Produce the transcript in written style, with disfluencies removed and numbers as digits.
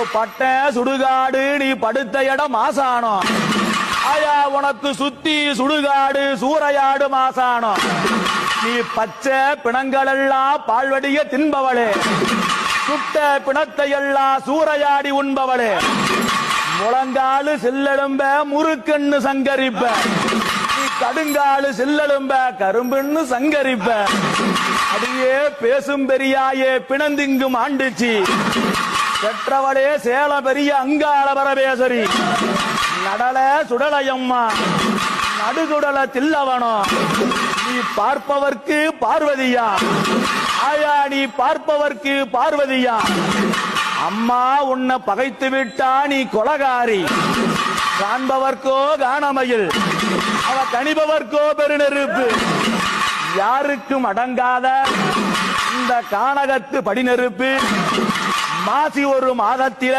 பட்ட சுடுகாடு நீ படுத்த இடம் மாசானம் ஆயா உனக்கு சுத்தி சுடுகாடு சூறையாடு மாசானம் நீ பச்சை பிணங்கள் எல்லாம் பால்வடிய தின்பவளே சுட்ட பிணத்தை எல்லாம் சூறையாடி உண்பவளே முழங்காலு சில்லெலும்ப முறுக்கண்ணு சங்கரிப்ப நீ கடுங்காலு சில்லெலும்ப கரும்புன்னு சங்கரிப்ப அடியே பேசும் பெரியாயே பிணந்திங்கும் ஆண்டுச்சு பெற்றவளே சேல பெரிய அங்காள பரமேஸ்வரி நடல சுடலையம்மா நடுகுடல தில்லவனோ நீ பார்ப்பவர்க்கு பார்வதியா ஆயா நீ பார்ப்பவர்க்கு பார்வதியா அம்மா உன்னை பகைத்து விட்டா நீ கொலகாரி காண்பவர்க்கோ காணமையில் அவ கணிபவர்க்கோ பெருநெருப்பு யாருக்கும் அடங்காத இந்த கானகத்து படிநெருப்பு மாசி ஒரு மாதத்தில